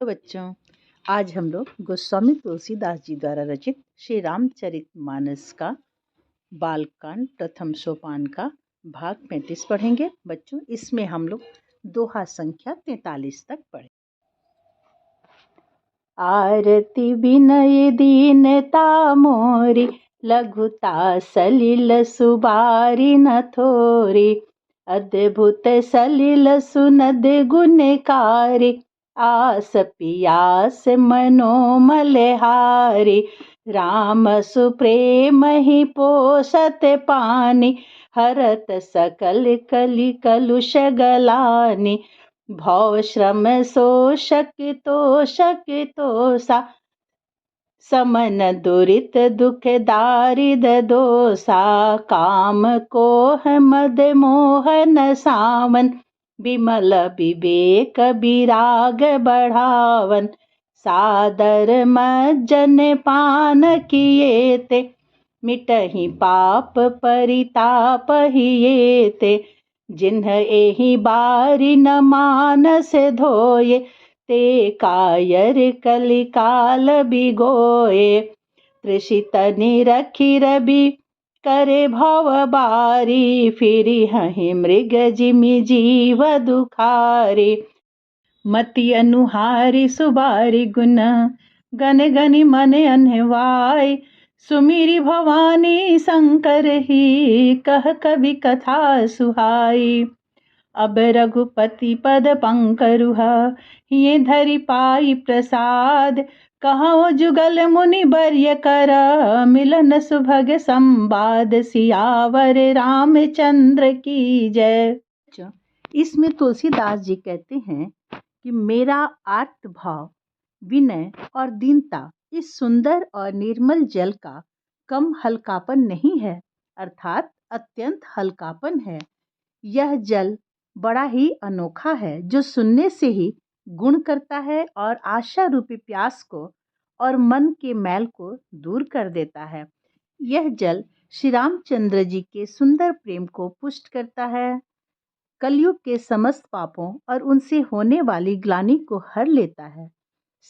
तो बच्चों, आज हम लोग गोस्वामी तुलसीदास जी द्वारा रचित श्री रामचरितमानस का बालकांड प्रथम सोपान का भाग 35 पढ़ेंगे। बच्चों, इसमें हम लोग दोहा संख्या 43 तक पढ़े। आरती विनय दीनता मोरी, लघुता सलिल सुबारी न थोरी। अद्भुत सलिल सुनद गुणकारी, आस पियास मनोमल हारी। राम सुप्रेम ही पोषत पानी, हरत सकल कलि कलुष गलानी। भव श्रम शोषक तोषा, समन दुरित दुख दारिद दोषा। काम कोह मद मोह न सावन, विमल विवेक विराग बढ़ावन। सादर मज्जन पान किए ते, मिटहि पाप परिताप हिये ते। जिन्ह एहि बारी न मानस धोये, ते कायर कलिकाल बिगोए। तृषित निरखी रवि करे भव बारी, फिरि हहि मृग जिमि जीव दुखारी। मति अनुहारी सुबारी गुण, गन गनि मन अनवाय। सुमिरि भवानी शंकर ही, कह कवि कथा सुहाई। अब रघुपति पद पंकरुह, हिये धरि पाई प्रसाद। कहाँ जुगल मुनि बर्य कर, मिलन सुभग संवाद। सियावर रामचंद्र की जय। इसमें तुलसीदास जी कहते हैं कि मेरा आर्त भाव, विनय और दीनता इस सुंदर और निर्मल जल का कम हल्कापन नहीं है, अर्थात अत्यंत हल्कापन है। यह जल बड़ा ही अनोखा है, जो सुनने से ही गुण करता है और आशा रूपी प्यास को और मन के मैल को दूर कर देता है। यह जल श्री रामचंद्र जी के सुंदर प्रेम को पुष्ट करता है, कलयुग के समस्त पापों और उनसे होने वाली ग्लानि को हर लेता है,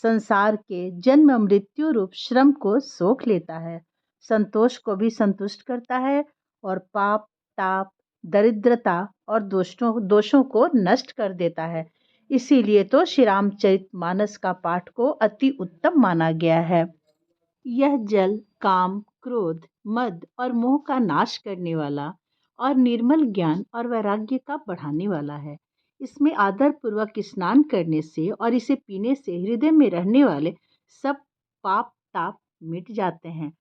संसार के जन्म मृत्यु रूप श्रम को सोख लेता है, संतोष को भी संतुष्ट करता है और पाप ताप दरिद्रता और दोषों को नष्ट कर देता है। इसीलिए तो श्री रामचरितमानस का पाठ को अति उत्तम माना गया है। यह जल काम क्रोध मद और मोह का नाश करने वाला और निर्मल ज्ञान और वैराग्य का बढ़ाने वाला है। इसमें आदर पूर्वक स्नान करने से और इसे पीने से हृदय में रहने वाले सब पाप ताप मिट जाते हैं।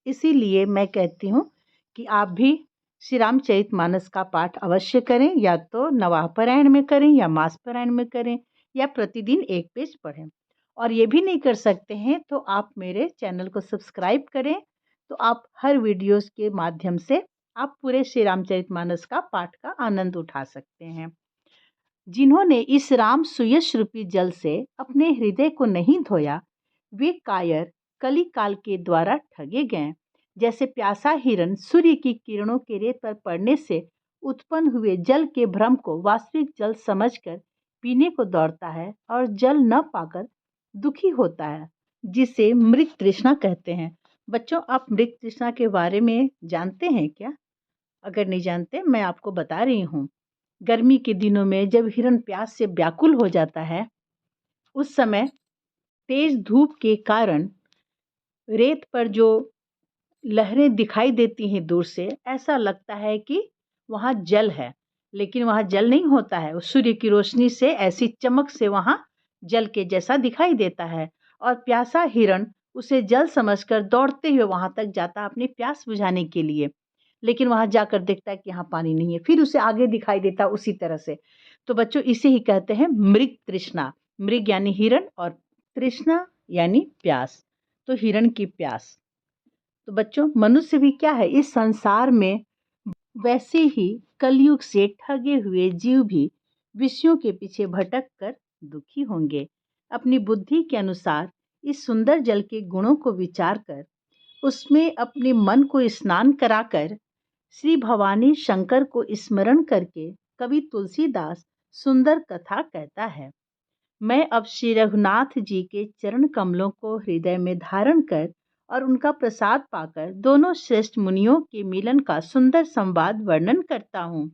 इसीलिए मैं कहती हूँ कि आप भी श्री रामचरितमानस का पाठ अवश्य करें, या तो नवाह पारायण में करें या मास पारायण में करें, या प्रतिदिन एक पेज पढ़ें। और ये भी नहीं कर सकते हैं तो आप मेरे चैनल को सब्सक्राइब करें, तो आप हर वीडियोस के माध्यम से आप पूरे श्री रामचरितमानस का पाठ का आनंद उठा सकते हैं। जिन्होंने इस राम सुयश रूपी जल से अपने हृदय को नहीं धोया, वे कायर कली काल के द्वारा ठगे गए। जैसे प्यासा हिरण सूर्य की किरणों के रेत पर पड़ने से उत्पन्न हुए जल के भ्रम को वास्तविक जल समझकर पीने को दौड़ता है और जल न पाकर दुखी होता है, जिसे मृग तृष्णा कहते हैं। बच्चों, आप मृग तृष्णा के बारे में जानते हैं क्या? अगर नहीं जानते, मैं आपको बता रही हूँ। गर्मी के दिनों में जब हिरण प्यास से व्याकुल हो जाता है, उस समय तेज धूप के कारण रेत पर जो लहरें दिखाई देती हैं दूर से, ऐसा लगता है कि वहाँ जल है, लेकिन वहाँ जल नहीं होता है। उस सूर्य की रोशनी से ऐसी चमक से वहाँ जल के जैसा दिखाई देता है, और प्यासा हिरण उसे जल समझकर दौड़ते हुए वहाँ तक जाता है अपनी प्यास बुझाने के लिए, लेकिन वहाँ जाकर देखता है कि यहाँ पानी नहीं है, फिर उसे आगे दिखाई देता है उसी तरह से। तो बच्चों, इसे ही कहते हैं मृग तृष्णा। मृग यानी हिरण और तृष्णा यानी प्यास, तो हिरण की प्यास। तो बच्चों, मनुष्य भी क्या है इस संसार में, वैसे ही कलयुग से ठगे हुए जीव भी विषयों के पीछे भटक कर दुखी होंगे। अपनी बुद्धि के अनुसार इस सुंदर जल के गुणों को विचार कर उसमें अपने मन को स्नान कराकर श्री भवानी शंकर को स्मरण करके कवि तुलसीदास सुंदर कथा कहता है। मैं अब श्री रघुनाथ जी के चरण कमलों को हृदय में धारण कर और उनका प्रसाद पाकर दोनों श्रेष्ठ मुनियों के मिलन का सुंदर संवाद वर्णन करता हूँ।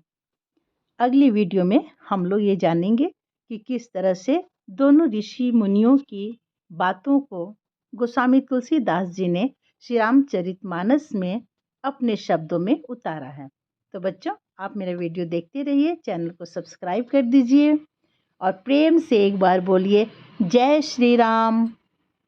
अगली वीडियो में हम लोग ये जानेंगे कि किस तरह से दोनों ऋषि मुनियों की बातों को गोस्वामी तुलसीदास जी ने श्री रामचरितमानस में अपने शब्दों में उतारा है। तो बच्चों, आप मेरा वीडियो देखते रहिए, चैनल को सब्सक्राइब कर दीजिए और प्रेम से एक बार बोलिए जय श्री राम।